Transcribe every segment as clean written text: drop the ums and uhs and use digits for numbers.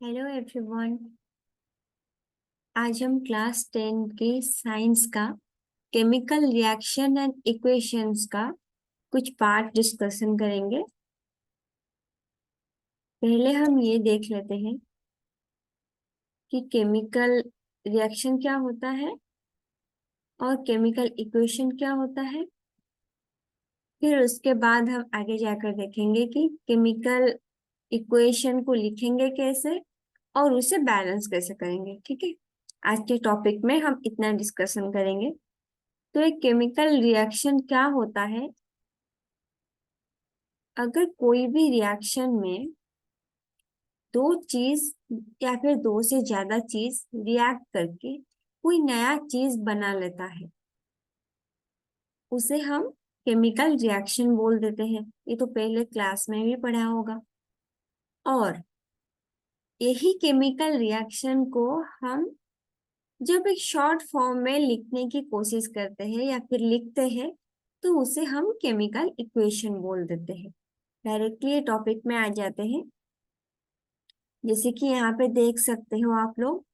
Hello everyone. आज हम class 10 के साइंस का केमिकल रिएक्शन एंड इक्वेशंस का कुछ पार्ट डिस्कशन करेंगे। पहले हम ये देख लेते हैं कि केमिकल रिएक्शन क्या होता है और केमिकल इक्वेशन क्या होता है। फिर उसके बाद हम आगे जाकर देखेंगे कि केमिकल इक्वेशन को लिखेंगे कैसे और उसे बैलेंस कैसे करेंगे। ठीक है, आज के टॉपिक में हम इतना डिस्कशन करेंगे। तो एक केमिकल रिएक्शन क्या होता है? अगर कोई भी रिएक्शन में दो चीज या फिर दो से ज्यादा चीज रिएक्ट करके कोई नया चीज बना लेता है, उसे हम केमिकल रिएक्शन बोल देते हैं। ये तो पहले क्लास में भी पढ़ा होगा। और यही केमिकल रिएक्शन को हम जब एक शॉर्ट फॉर्म में लिखने की कोशिश करते हैं या फिर लिखते हैं, तो उसे हम केमिकल इक्वेशन बोल देते हैं। डायरेक्टली टॉपिक में आ जाते हैं। जैसे कि यहाँ पे देख सकते हो आप लोग,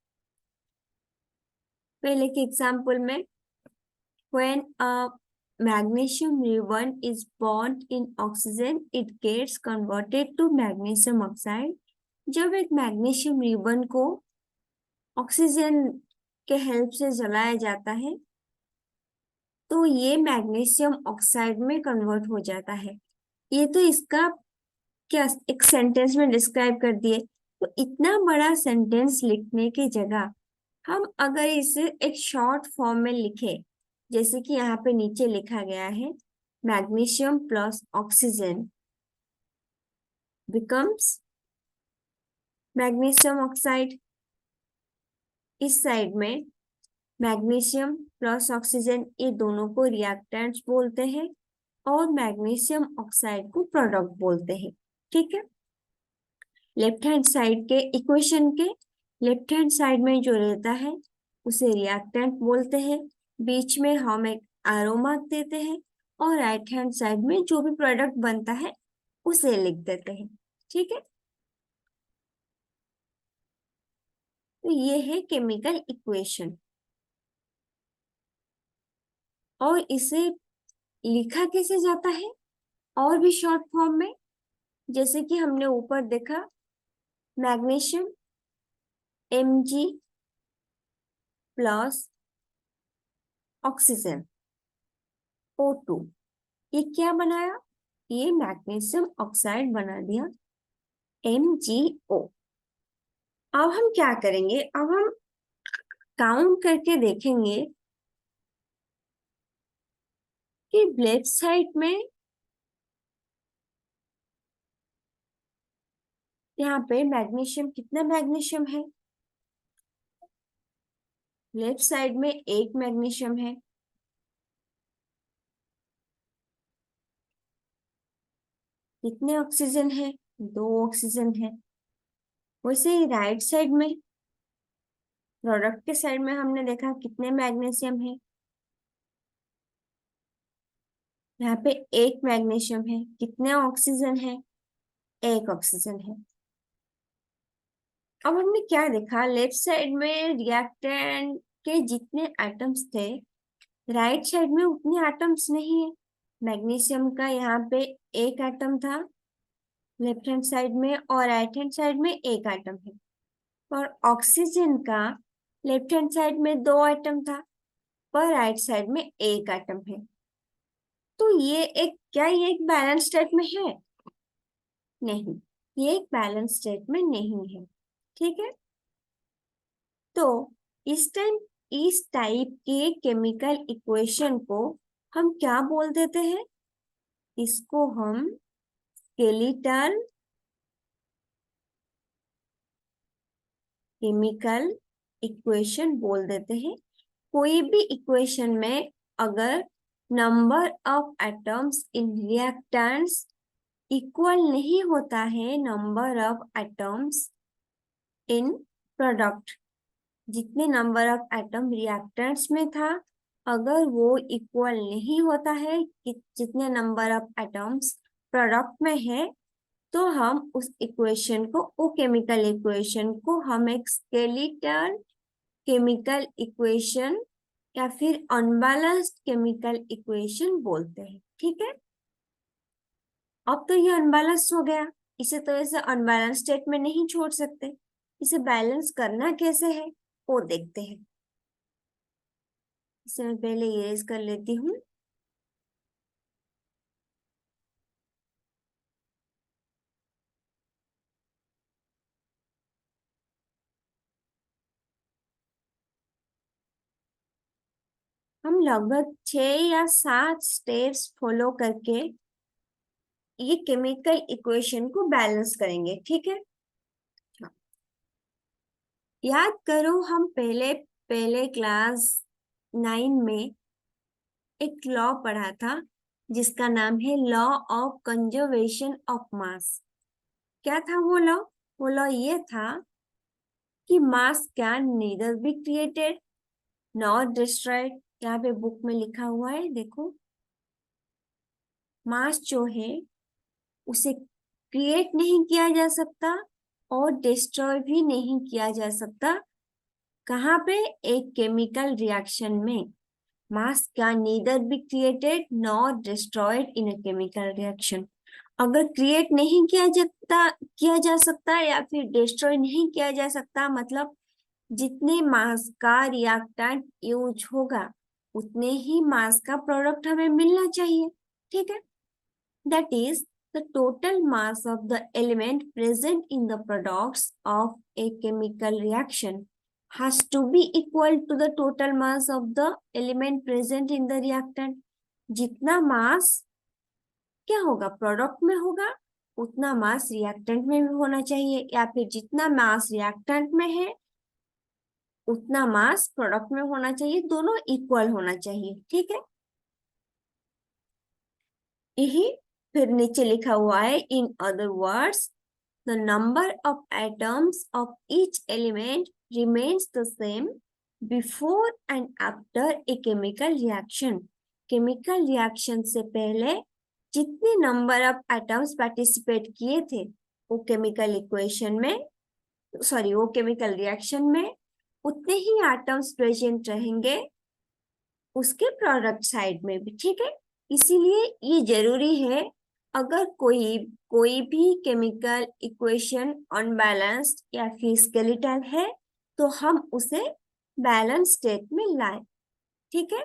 पहले के एग्जाम्पल में, when a magnesium ribbon is bound in oxygen it gets converted to magnesium oxide। जब एक मैग्नीशियम रिबन को ऑक्सीजन के हेल्प से जलाया जाता है तो ये मैग्नीशियम ऑक्साइड में कन्वर्ट हो जाता है। ये तो इसका क्या एक सेंटेंस में डिस्क्राइब कर दिए। तो इतना बड़ा सेंटेंस लिखने की जगह हम अगर इसे एक शॉर्ट फॉर्म में लिखे, जैसे कि यहाँ पे नीचे लिखा गया है, magnesium plus oxygen becomes magnesium oxide. इस साइड में मैग्नीशियम प्लस ऑक्सीजन, ये दोनों को रिएक्टेंट्स बोलते हैं और मैग्नीशियम ऑक्साइड को प्रोडक्ट बोलते हैं। ठीक है, लेफ्ट हैंड साइड के इक्वेशन के लेफ्ट हैंड साइड में जो रहता है उसे रिएक्टेंट बोलते हैं। बीच में हम एक एरो मार्क देते हैं और राइट हैंड साइड में जो भी प्रोडक्ट बनता है उसे लिख देते हैं। ठीक है, तो ये है केमिकल इक्वेशन। और इसे लिखा कैसे जाता है और भी शॉर्ट फॉर्म में, जैसे कि हमने ऊपर देखा, magnesium Mg plus oxygen O2, ये क्या बनाया? ये मैग्नीशियम ऑक्साइड बना दिया MgO। अब हम क्या करेंगे? अब हम काउंट करके देखेंगे कि लेफ्ट साइड में यहाँ पे मैग्नीशियम, कितना मैग्नीशियम है? लेफ्ट साइड में एक मैग्नीशियम है। कितने ऑक्सीजन है? दो ऑक्सीजन है। वैसे ही राइट साइड में, प्रोडक्ट के साइड में, हमने देखा कितने मैग्नीशियम है। यहाँ पे एक मैग्नीशियम है। कितने ऑक्सीजन है? एक ऑक्सीजन है। अब हमने क्या देखा, लेफ्ट साइड में रिएक्टेंट के जितने एटम्स थे, राइट साइड में उतने एटम्स नहीं है। मैग्नीशियम का यहाँ पे एक एटम था लेफ्ट हैंड साइड में और राइट हैंड साइड में एक एटम है। और ऑक्सीजन का लेफ्ट हैंड साइड में दो एटम था पर राइट साइड में एक एटम है। तो ये एक, क्या ये एक बैलेंस स्टेट में है? नहीं, ये एक बैलेंस स्टेट में नहीं है। ठीक है, तो इस टाइप के केमिकल इक्वेशन को हम क्या बोल देते हैं? इसको हम स्केलेटल केमिकल इक्वेशन बोल देते हैं। कोई भी इक्वेशन में अगर number of atoms in reactants equal नहीं होता है number of atoms in product, जितने नंबर ऑफ एटम रिएक्टेंट्स में था, अगर वो इक्वल नहीं होता है कि जितने नंबर ऑफ एटम्स प्रोडक्ट में है, तो हम उस इक्वेशन को, वो केमिकल इक्वेशन को हम एक स्केलेटल केमिकल इक्वेशन या फिर अनबैलेंस्ड केमिकल इक्वेशन बोलते हैं। ठीक है, अब तो ये अनबैलेंस हो गया, इसे तो ऐसे अनबैलेंस स्टेट में नहीं छोड़ सकते। इसे बैलेंस करना कैसे है वो देखते हैं। इसे मैं पहले इरेज कर लेती हूँ। हम लगभग 6 या 7 स्टेप्स फॉलो करके ये केमिकल इक्वेशन को बैलेंस करेंगे। ठीक है, याद करो हम पहले पहले क्लास 9 में एक लॉ पढ़ा था जिसका नाम है law of conservation of mass. क्या था वो लॉ? वो लॉ ये था कि मास can neither be created not destroyed. यहाँ पे बुक में लिखा हुआ है, देखो। मास जो है उसे क्रिएट नहीं किया जा सकता और डिस्ट्रॉय भी नहीं किया जा सकता। कहाँ पे? एक केमिकल रिएक्शन में। मास can neither be created not destroyed in a chemical reaction. अगर क्रिएट नहीं किया जा सकता या फिर डिस्ट्रॉय नहीं किया जा सकता, मतलब जितने मास का रिएक्टेंट यूज होगा उतने ही मास का प्रोडक्ट हमें मिलना चाहिए। ठीक है, that is the total mass of the element present in the products of a chemical reaction has to be equal to the total mass of the element present in the reactant। जितना मास क्या होगा product में होगा उतना मास reactant में भी होना चाहिए, या फिर जितना मास रिएक्टेंट में है उतना मास प्रोडक्ट में होना चाहिए, दोनों इक्वल होना चाहिए। ठीक है, यही फिर नीचे लिखा हुआ है, in other words the number of atoms of each element remains the same before and after a chemical reaction. Chemical reaction से पहले जितने नंबर ऑफ एटम्स पार्टिसिपेट किए थे वो केमिकल इक्वेशन में, सॉरी वो केमिकल रिएक्शन में, उतने ही एटम्स प्रेजेंट रहेंगे उसके प्रोडक्ट साइड में भी। ठीक है, इसीलिए ये जरूरी है, अगर कोई कोई भी केमिकल इक्वेशन अनबैलेंस्ड या फिर स्केलेटल है तो हम उसे बैलेंस स्टेट में लाए। ठीक है,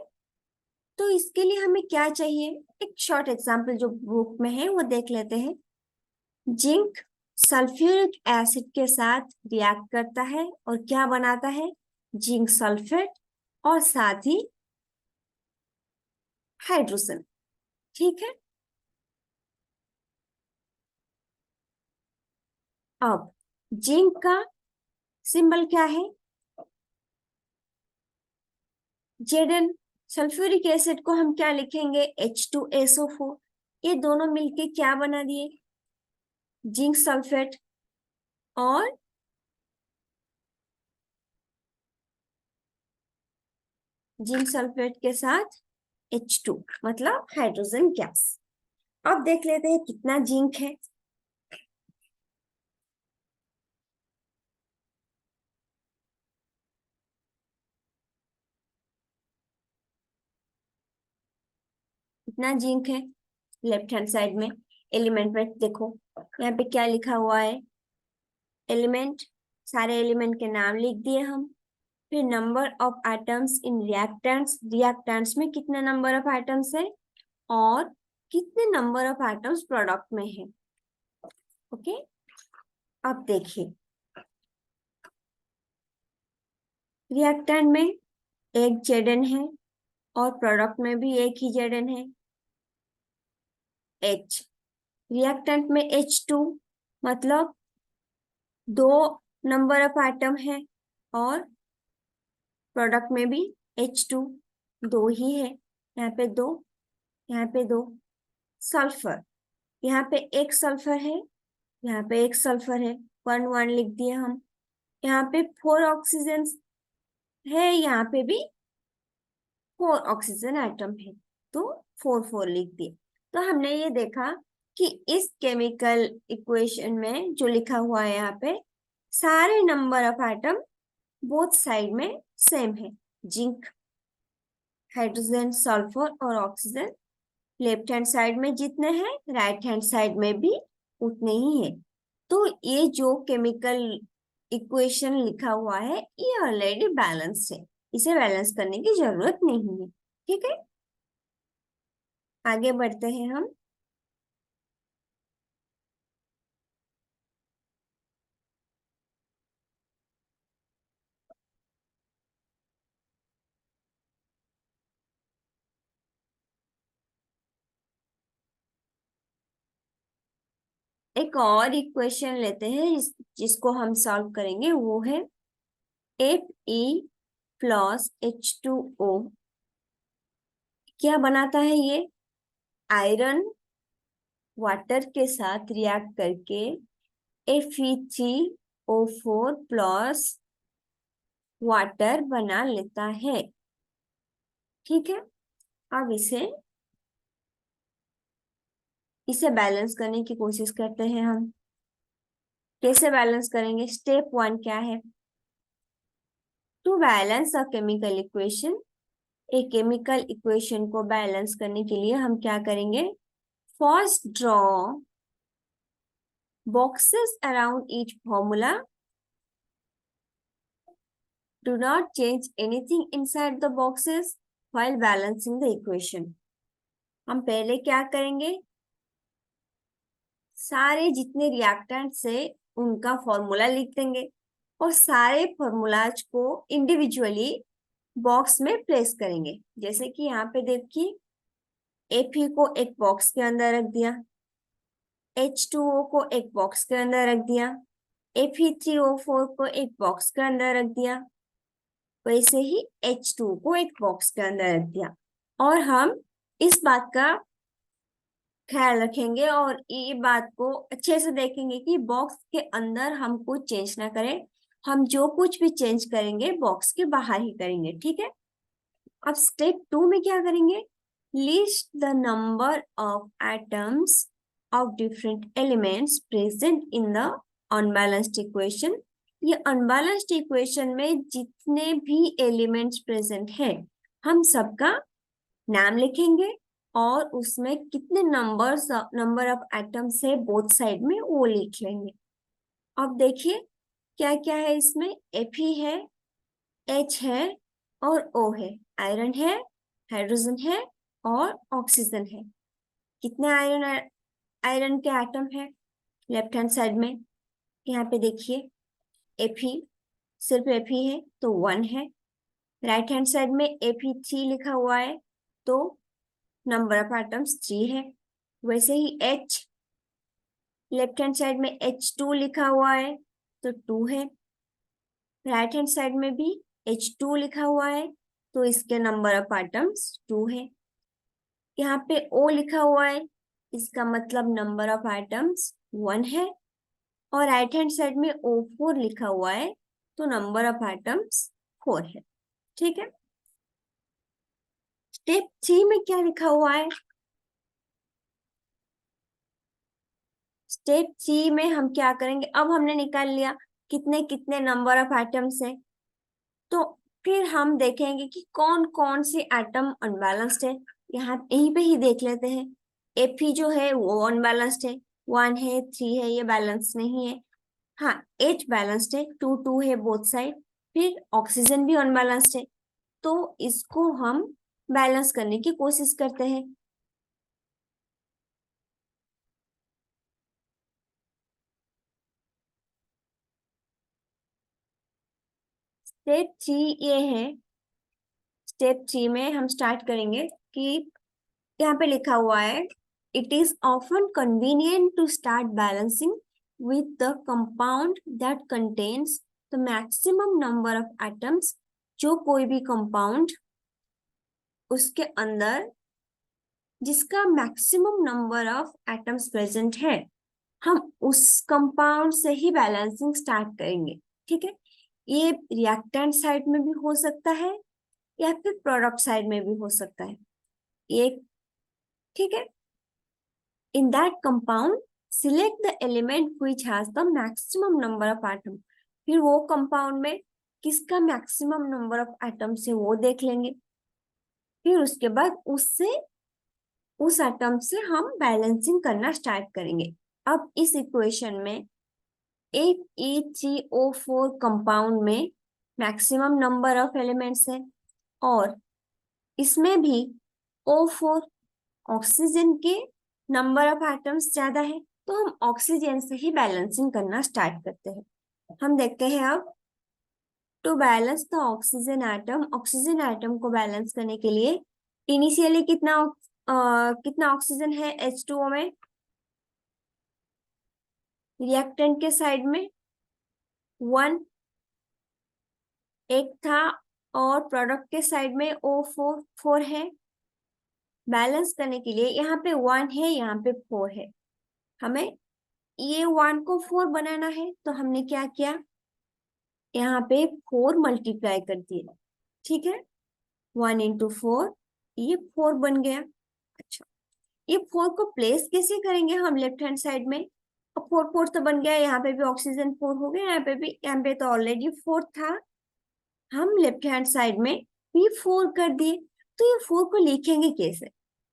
तो इसके लिए हमें क्या चाहिए, एक शॉर्ट एग्जांपल जो बुक में है वो देख लेते हैं। जिंक सल्फ्यूरिक एसिड के साथ रिएक्ट करता है और क्या बनाता है? जिंक सल्फेट और साथ ही हाइड्रोजन। ठीक है, अब जिंक का सिंबल क्या है? Zn। सल्फ्यूरिक एसिड को हम क्या लिखेंगे? H2SO4। ये दोनों मिलके क्या बना दिए? Zinc sulphate. और जिंक सल्फेट के साथ H2 मतलब हाइड्रोजन गैस। अब देख लेते हैं कितना जिंक है। कितना जिंक है? लेफ्ट हैंड साइड में एलिमेंट में देखो, यहाँ पे क्या लिखा हुआ है? एलिमेंट, सारे एलिमेंट के नाम लिख दिए हम। फिर number of items in reactants, reactants में कितने नंबर ऑफ आइटम्स है और कितने नंबर ऑफ आइटम्स प्रोडक्ट में है। ओके, अब देखिए रिएक्टेंट में एक Zn है और प्रोडक्ट में भी एक ही Zn है, H। रिएक्टेंट में H2 मतलब 2 नंबर ऑफ आइटम है और प्रोडक्ट में भी H2 दो ही है, यहाँ पे दो, यहाँ पे दो। सल्फर, यहाँ पे एक सल्फर है, यहाँ पे एक सल्फर है, 1 1 लिख दिए हम। यहाँ पे 4 ऑक्सीजन है, यहाँ पे भी 4 ऑक्सीजन आइटम है, तो 4 4 लिख दिए। तो हमने ये देखा कि इस केमिकल इक्वेशन में जो लिखा हुआ है यहाँ पे सारे number of atom both side में सेम है। जिंक, हाइड्रोजन, सल्फर और ऑक्सीजन लेफ्ट हैंड साइड में जितने हैं राइट हैंड साइड में भी उतने ही है। तो ये जो केमिकल इक्वेशन लिखा हुआ है ये ऑलरेडी बैलेंस्ड है, इसे बैलेंस करने की जरूरत नहीं है। ठीक है, आगे बढ़ते हैं हम। एक और इक्वेशन लेते हैं जिसको हम सॉल्व करेंगे, वो है Fe+H2O। क्या बनाता है ये? आयरन वाटर के साथ रिएक्ट करके Fe3O4 प्लस वाटर बना लेता है। ठीक है, अब इसे बैलेंस करने की कोशिश करते हैं हम। कैसे बैलेंस करेंगे? स्टेप 1 क्या है? To balance a chemical equation, एक केमिकल इक्वेशन को बैलेंस करने के लिए हम क्या करेंगे? First draw boxes around each formula, do not change anything inside the boxes while balancing the equation. हम पहले क्या करेंगे? सारे जितने रिएक्टेंट्स है उनका फॉर्मूला लिख देंगे और सारे फॉर्मूलाज को इंडिविजुअली बॉक्स में प्लेस करेंगे। जैसे कि यहाँ पे देखिए, Fe को एक बॉक्स के अंदर रख दिया, H2O को एक बॉक्स के अंदर रख दिया, Fe3O4 को एक बॉक्स के अंदर रख दिया, वैसे ही H2 को एक बॉक्स के अंदर रख दिया। और हम इस बात का ख्याल रखेंगे और ये बात को अच्छे से देखेंगे कि बॉक्स के अंदर हम कुछ चेंज ना करें। हम जो कुछ भी चेंज करेंगे बॉक्स के बाहर ही करेंगे। ठीक है, अब स्टेप 2 में क्या करेंगे? List the number of atoms of different elements present in the unbalanced equation. ये अनबैलेंस्ड इक्वेशन में जितने भी एलिमेंट्स प्रेजेंट है हम सबका नाम लिखेंगे और उसमें कितने नंबर ऑफ एटम्स है बोथ साइड में वो लिख लेंगे। अब देखिए क्या क्या है इसमें। Fe है, H है और O है, आयरन है, हाइड्रोजन है और ऑक्सीजन है। कितने आयरन आयरन के एटम है लेफ्ट हैंड साइड में? यहाँ पे देखिए Fe, सिर्फ Fe है तो 1 है। राइट हैंड साइड में Fe3 लिखा हुआ है तो नंबर ऑफ एटम्स 3 है। वैसे ही H, लेफ्ट हैंड साइड में H2 लिखा हुआ है तो 2 है। राइट हैंड साइड में भी H2 लिखा हुआ है तो इसके नंबर ऑफ एटम्स 2 है। यहाँ पे O लिखा हुआ है, इसका मतलब नंबर ऑफ एटम्स 1 है। और राइट हैंड साइड में O4 लिखा हुआ है तो नंबर ऑफ एटम्स 4 है। ठीक है, स्टेप 3 में क्या लिखा हुआ है? स्टेप 3 में हम क्या करेंगे? अब हमने निकाल लिया कितने कितने नंबर ऑफ एटम्स है, तो फिर हम देखेंगे कि कौन कौन से एटम अनबैलेंस्ड है। यहाँ यहीं पे ही देख लेते हैं। Fe जो है वो अनबैलेंस्ड है, 1 है, 3 है, ये बैलेंस नहीं है। हाँ, H बैलेंस्ड है, 2 2 है बोथ साइड। फिर ऑक्सीजन भी अनबैलेंस्ड है, तो इसको हम बैलेंस करने की कोशिश करते हैं। स्टेप 3 ये है। स्टेप 3 में हम स्टार्ट करेंगे कि यहाँ पे लिखा हुआ है, it is often convenient to start balancing with the compound that contains the maximum number of atoms. जो कोई भी कंपाउंड उसके अंदर जिसका maximum number of atoms present है हम उस कंपाउंड से ही बैलेंसिंग स्टार्ट करेंगे। ठीक है, ये रिएक्टेंट साइड में भी हो सकता है या फिर प्रोडक्ट साइड में भी हो सकता है ये। ठीक है, In that compound, select the element which has the maximum number of atoms. फिर वो कंपाउंड में किसका मैक्सिमम नंबर ऑफ एटम्स है वो देख लेंगे। फिर उसके बाद उससे उस एटम से हम बैलेंसिंग करना स्टार्ट करेंगे। अब इस इक्वेशन में एक HCO4 कंपाउंड में मैक्सिमम नंबर ऑफ एलिमेंट्स है और इसमें भी O4 ऑक्सीजन के नंबर ऑफ एटम्स ज्यादा है, तो हम ऑक्सीजन से ही बैलेंसिंग करना स्टार्ट करते हैं। हम देखते हैं अब to balance the oxygen atom को बैलेंस करने के लिए इनिशियली कितना ऑक्सीजन है H2O में, रिएक्टेंट के साइड में 1 एक था और प्रोडक्ट के साइड में O4 है। बैलेंस करने के लिए यहाँ पे 1 है, यहाँ पे 4 है। हमें ये 1 को 4 बनाना है, तो हमने क्या किया, यहाँ पे 4 मल्टीप्लाई कर दिए। ठीक है, 1 इंटू 4, ये 4 बन गया। अच्छा, ये 4 को प्लेस कैसे करेंगे हम लेफ्ट हैंड साइड में। अब 4 4 तो बन गया, यहाँ पे भी ऑक्सीजन 4 हो गया, यहाँ पे भी, यहाँ पे तो ऑलरेडी 4 था। हम लेफ्ट हैंड साइड में भी 4 कर दिए। तो ये 4 को लिखेंगे कैसे,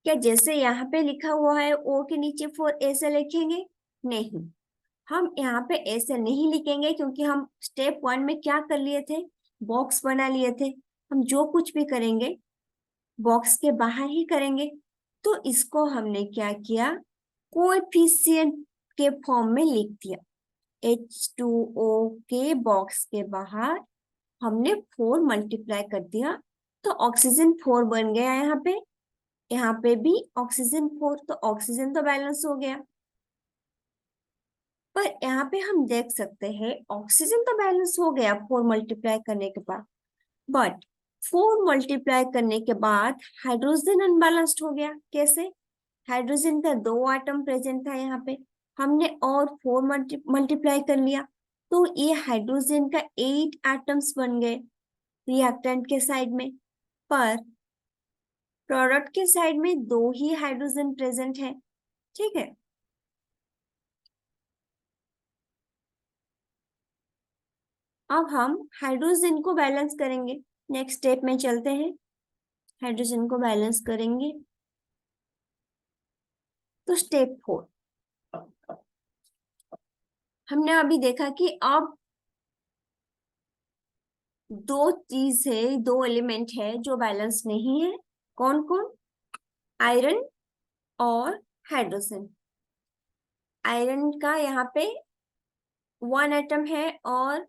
क्या जैसे यहाँ पे लिखा हुआ है O के नीचे 4 ऐसे लिखेंगे? नहीं, हम यहाँ पे ऐसे नहीं लिखेंगे, क्योंकि हम स्टेप 1 में क्या कर लिए थे, बॉक्स बना लिए थे। हम जो कुछ भी करेंगे बॉक्स के बाहर ही करेंगे। तो इसको हमने क्या किया, कोएफिशिएंट के फॉर्म में लिख दिया। H2O के बॉक्स के बाहर हमने 4 मल्टीप्लाई कर दिया, तो ऑक्सीजन 4 बन गया। यहाँ पे भी ऑक्सीजन 4, तो ऑक्सीजन तो बैलेंस हो गया। पर यहाँ पे हम देख सकते हैं ऑक्सीजन तो बैलेंस हो गया 4 मल्टीप्लाई करने के बाद, बट 4 मल्टीप्लाई करने के बाद हाइड्रोजन अनबैलेंस्ड हो गया। कैसे? हाइड्रोजन का 2 एटम प्रेजेंट था यहाँ पे, हमने और 4 मल्टीप्लाई कर लिया, तो ये हाइड्रोजन का 8 एटम्स बन गए रिएक्टेंट के साइड में। पर प्रोडक्ट के साइड में 2 ही हाइड्रोजन प्रेजेंट है। ठीक है, अब हम हाइड्रोजन को बैलेंस करेंगे। नेक्स्ट स्टेप में चलते हैं, हाइड्रोजन को बैलेंस करेंगे। तो स्टेप 4, हमने अभी देखा कि अब दो एलिमेंट है जो बैलेंस नहीं है। कौन कौन? आयरन और हाइड्रोजन। आयरन का यहाँ पे 1 एटम है और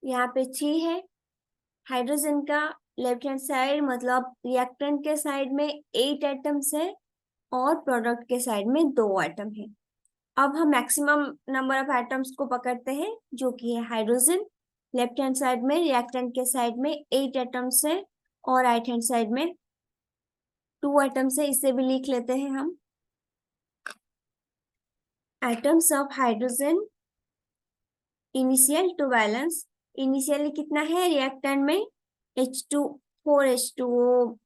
यहाँ पे 3 है। हाइड्रोजन का लेफ्ट हैंड साइड मतलब रिएक्टेंट के साइड में 8 एटम्स है और प्रोडक्ट के साइड में 2 एटम है। अब हम मैक्सिमम नंबर ऑफ एटम्स को पकड़ते हैं, जो कि है हाइड्रोजन। लेफ्ट हैंड साइड में रिएक्टेंट के साइड में 8 एटम्स है और राइट हैंड साइड में 2 एटम्स है। इसे भी लिख लेते हैं हम। Atoms of hydrogen initial to balance, initially कितना है रिएक्टेंट में, H2 4H2O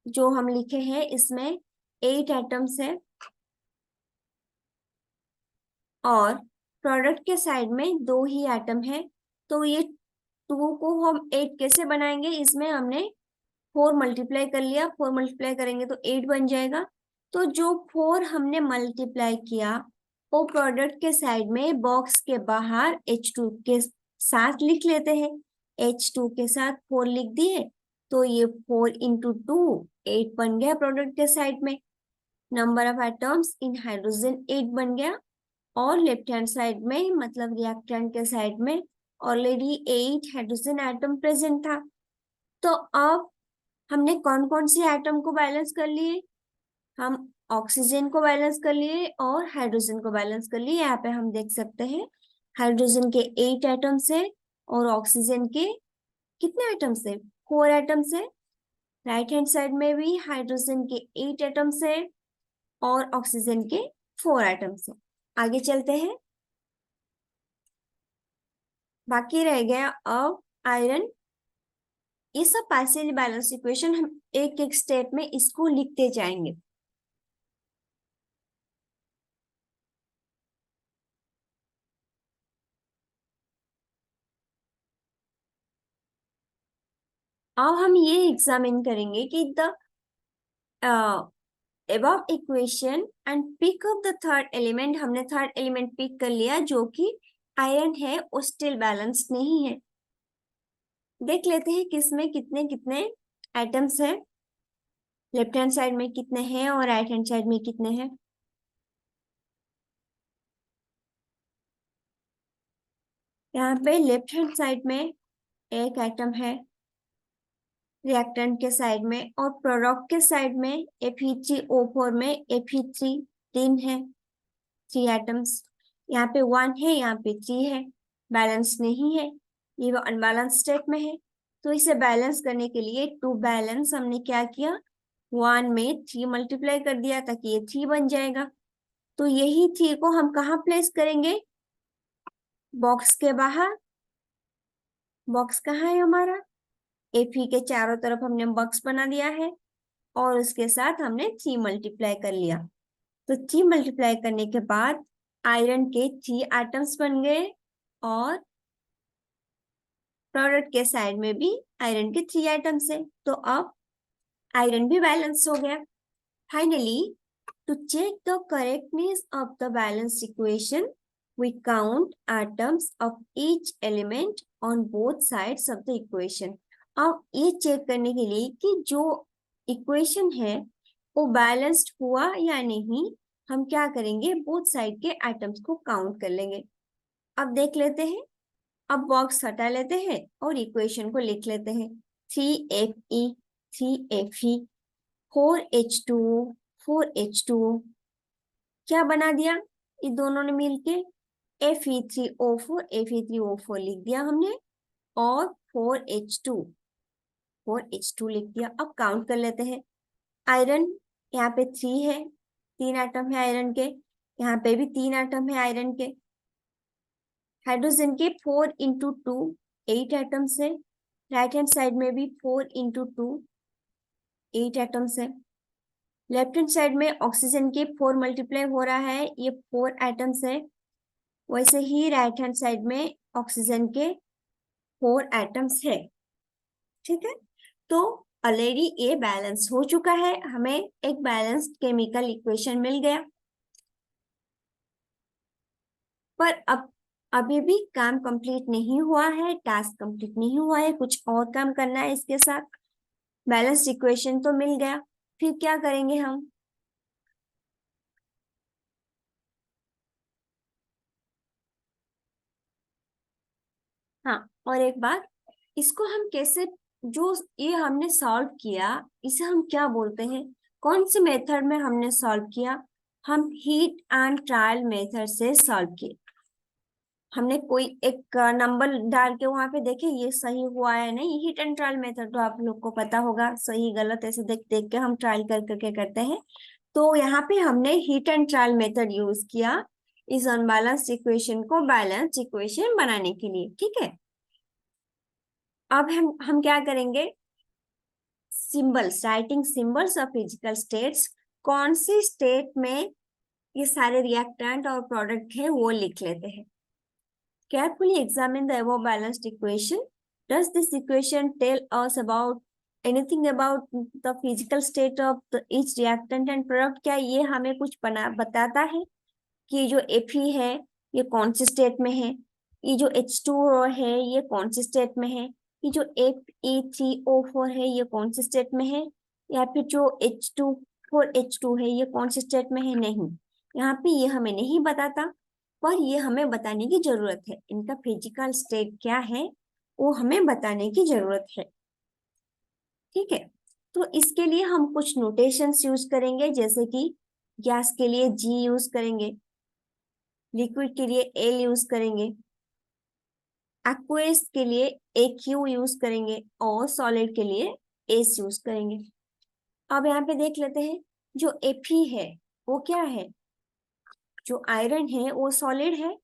जो हम लिखे हैं इसमें 8 एटम्स है और प्रोडक्ट के साइड में 2 ही एटम है। तो ये 2 को हम 8 कैसे बनाएंगे, इसमें हमने 4 मल्टीप्लाई कर लिया, 4 मल्टीप्लाई करेंगे तो 8 बन जाएगा। तो जो 4 हमने मल्टीप्लाई किया वो प्रोडक्ट के साइड में बॉक्स के बाहर H2 के साथ लिख लेते हैं। H2 के साथ 4 लिख दिए, तो ये 4 इंटू 2 8 बन गया। प्रोडक्ट के साइड में number of atoms in hydrogen 8 बन गया और लेफ्ट हैंड साइड में मतलब रिएक्टेंट के साइड में ऑलरेडी 8 हाइड्रोजन एटम प्रेजेंट था। तो अब हमने कौन कौन से एटम को बैलेंस कर लिए, हम ऑक्सीजन को बैलेंस कर लिए और हाइड्रोजन को बैलेंस कर लिए। यहाँ पे हम देख सकते हैं हाइड्रोजन के 8 एटम्स है और ऑक्सीजन के कितने एटम्स है, 4 एटम्स है। राइट हैंड साइड में भी हाइड्रोजन के 8 एटम्स है और ऑक्सीजन के 4 एटम्स है। आगे चलते हैं, बाकी रह गया अब आयरन। ये सब पार्शियली बैलेंस इक्वेशन हम एक एक स्टेप में इसको लिखते जाएंगे। अब हम ये एग्जामिन करेंगे कि the above equation and pick up the third element। हमने थर्ड एलिमेंट पिक कर लिया जो कि आयरन है, वो स्टिल बैलेंस नहीं है। देख लेते हैं किसमें कितने कितने एटम्स है, लेफ्ट हैंड साइड में कितने हैं और राइट हैंड साइड में कितने हैं। यहाँ पे लेफ्ट हैंड साइड में एक एटम है रिएक्टेंट के साइड में, और प्रोडक्ट के साइड में Fe3O4 में Fe3 तीन है, थ्री एटम्स। यहाँ पे वन है, यहाँ पे थ्री है, बैलेंस नहीं है, ये वो अनबैलेंस स्टेट में है। तो इसे बैलेंस करने के लिए टू बैलेंस हमने क्या किया, वन में थ्री मल्टीप्लाई कर दिया ताकि ये थ्री बन जाएगा। तो यही थ्री को हम कहाँ प्लेस करेंगे, बॉक्स के बाहर। बॉक्स कहाँ है हमारा, Fe के चारों तरफ हमने बॉक्स बना दिया है और उसके साथ हमने थ्री मल्टीप्लाई कर लिया। तो थ्री मल्टीप्लाई करने के बाद आयरन के थ्री एटम्स बन गए और प्रोडक्ट के साइड में भी आयरन के थ्री एटम्स है। तो अब आयरन भी बैलेंस हो गया। Finally, to check the correctness of the balanced equation, we count atoms of each element on both sides of the equation। अब ये चेक करने के लिए कि जो इक्वेशन है वो बैलेंस्ड हुआ या नहीं, हम क्या करेंगे, बोथ साइड के एटम्स को काउंट कर लेंगे। अब देख लेते हैं। अब बॉक्स हटा लेते हैं और इक्वेशन को लिख लेते हैं। 3Fe 3Fe 4H2O 4H2O क्या बना दिया, ये दोनों ने मिलके Fe3O4 लिख दिया हमने, और 4H2 लिख दिया। अब काउंट कर लेते हैं। आयरन यहाँ पे थ्री है, तीन एटम है आयरन के, यहाँ पे भी तीन एटम है आयरन के। हाइड्रोजन के 4 × 2 8 एटम्स है, राइट हैंड साइड में भी 4 × 2 8 एटम्स है। लेफ्ट हैंड साइड में ऑक्सीजन के 4 मल्टीप्लाई हो रहा है, ये 4 एटम्स है। वैसे ही राइट हैंड साइड में ऑक्सीजन के 4 एटम्स है। ठीक है, तो ऑलरेडी ये बैलेंस हो चुका है, हमें एक बैलेंस्ड केमिकल इक्वेशन मिल गया। पर अब अभी भी काम कंप्लीट नहीं हुआ है, टास्क कंप्लीट नहीं हुआ है, कुछ और काम करना है इसके साथ। बैलेंस्ड इक्वेशन तो मिल गया, फिर क्या करेंगे हम। हाँ, और एक बात, इसको हम कैसे, जो ये हमने सॉल्व किया, इसे हम क्या बोलते हैं, कौन से मेथड में हमने सॉल्व किया, हम हीट एंड ट्रायल मेथड से सॉल्व किए। हमने कोई एक नंबर डाल के वहां पे देखे ये सही हुआ है नहीं, हीट एंड ट्रायल मेथड तो आप लोग को पता होगा, सही गलत ऐसे देख देख के हम ट्रायल कर करके करते हैं। तो यहाँ पे हमने heat and trial method use किया इस अनबैलेंस्ड इक्वेशन को बैलेंस इक्वेशन बनाने के लिए। ठीक है, अब हम क्या करेंगे, symbols, writing symbols of physical states. कौन सी स्टेट में ये सारे रिएक्टेंट और प्रोडक्ट है वो लिख लेते हैं। Carefully examine the above balanced equation. Does this equation tell us about anything about the physical state of each reactant and product? क्या ये हमें कुछ बताता है कि जो Fe है ये कौन से स्टेट में है, ये जो H2O है ये कौन से स्टेट में है, ये जो Fe3O4 है ये कौन से स्टेट में है, या फिर जो H2 4H2 है ये कौन से स्टेट में है। नहीं, यहाँ पे ये हमें नहीं बताता, पर ये हमें बताने की जरूरत है, इनका फिजिकल स्टेट क्या है वो हमें बताने की जरूरत है। ठीक है, तो इसके लिए हम कुछ नोटेशंस यूज करेंगे, जैसे कि गैस के लिए G यूज करेंगे, लिक्विड के लिए L यूज करेंगे, एक्वस के लिए AQ यूज करेंगे और सॉलिड के लिए S यूज करेंगे। अब यहाँ पे देख लेते हैं, जो Fe है वो क्या है, जो आयरन है वो सॉलिड है।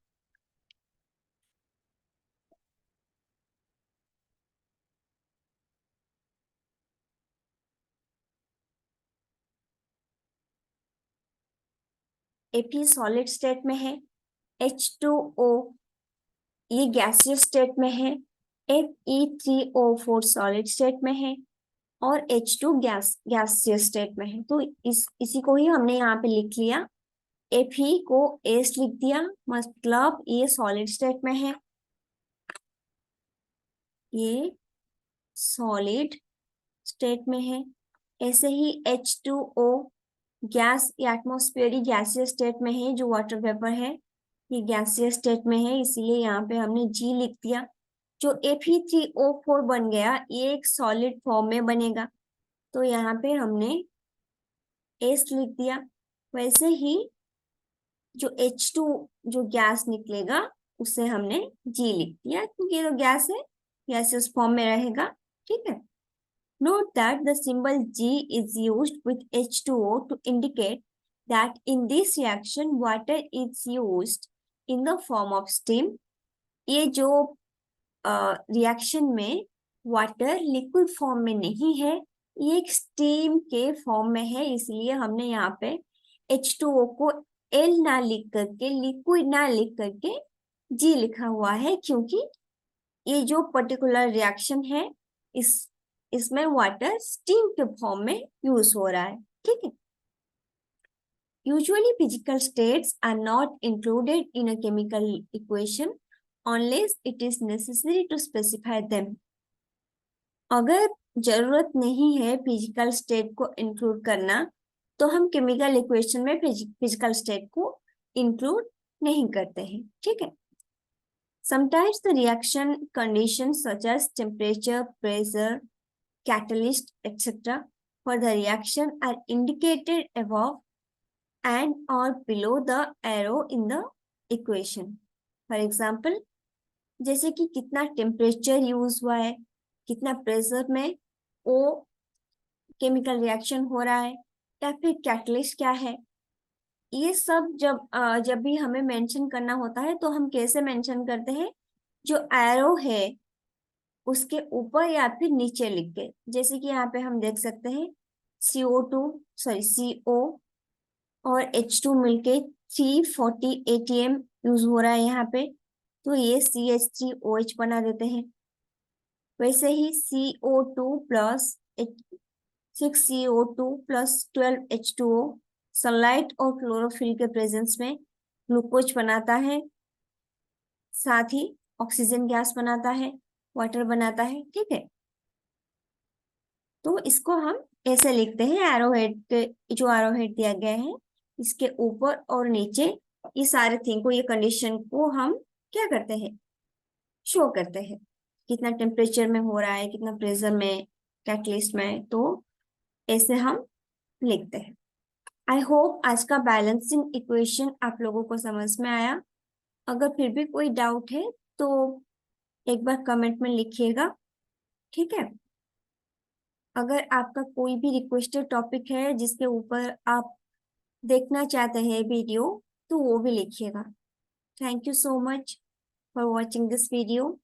Fe सॉलिड स्टेट में है, H2O ये गैसियस स्टेट में है, Fe3O4 सॉलिड स्टेट में है और H2 गैसियस स्टेट में है। तो इसी को ही हमने यहाँ पे लिख लिया, Fe को एस लिख दिया, मतलब ये सॉलिड स्टेट में है, ये सॉलिड स्टेट में है। ऐसे ही H2O गैस या एटमॉस्फेरिक गैसियस स्टेट में है, जो वाटर वेपर है, ये गैसियस स्टेट में है, इसीलिए यहाँ पे हमने G लिख दिया। जो Fe3O4 बन गया, ये एक सॉलिड फॉर्म में बनेगा, तो यहाँ पे हमने एस लिख दिया। वैसे ही जो H2 जो गैस निकलेगा, उसे हमने G लिख दिया, क्योंकि ये तो गैस है, गैसियस फॉर्म में रहेगा। ठीक है। Note that the symbol G is used with H2O to indicate that in this reaction water is used in the form of steam. ये जो रिएक्शन में वाटर लिक्विड फॉर्म में नहीं है, ये एक स्टीम के फॉर्म में है, इसलिए हमने यहाँ पे H2O को L ना लिख करके, लिक्विड ना लिख करके G लिखा हुआ है, क्योंकि ये जो पर्टिकुलर रिएक्शन है, इसमें वाटर स्टीम के फॉर्म में यूज हो रहा है। ठीक है। Usually physical states are not included in a chemical equation unless it is necessary to specify them. अगर जरूरत नहीं है फिजिकल स्टेट को इंक्लूड करना, तो हम केमिकल इक्वेशन में फिजिकल स्टेट को इंक्लूड नहीं करते हैं। ठीक है। Sometimes the reaction conditions such as temperature, pressure, catalyst, etc. for the reaction are indicated above and or below the arrow in the equation. For example, जैसे कि कितना टेम्परेचर यूज हुआ है, कितना प्रेशर में वो केमिकल रिएक्शन हो रहा है, या फिर कैटलिस्ट क्या है, ये सब जब भी हमें मेंशन करना होता है, तो हम कैसे मेंशन करते हैं, जो एरो है उसके ऊपर या फिर नीचे लिख के। जैसे कि यहाँ पे हम देख सकते हैं CO और H2 मिलके 340 ATM यूज हो रहा है यहाँ पे, तो ये CH3OH बना देते हैं। वैसे ही CO2 plus 6CO2 plus 12H2O sunlight और क्लोरोफिल के प्रेजेंस में ग्लूकोज बनाता है, साथ ही ऑक्सीजन गैस बनाता है, वाटर बनाता है। ठीक है। तो इसको हम ऐसे लिखते हैं, एरोहेड, जो एरोहेड दिया गया है इसके ऊपर और नीचे ये सारे थिंग को, ये कंडीशन को हम क्या करते हैं, शो करते हैं, कितना टेम्परेचर में हो रहा है, कितना प्रेशर में, कैटलिस्ट में, तो ऐसे हम लिखते हैं। आई होप आज का बैलेंसिंग इक्वेशन आप लोगों को समझ में आया। अगर फिर भी कोई डाउट है तो एक बार कमेंट में लिखिएगा। ठीक है। अगर आपका कोई भी रिक्वेस्टेड टॉपिक है जिसके ऊपर आप देखना चाहते हैं वीडियो, तो वो भी लिखिएगा। Thank you so much for watching this video.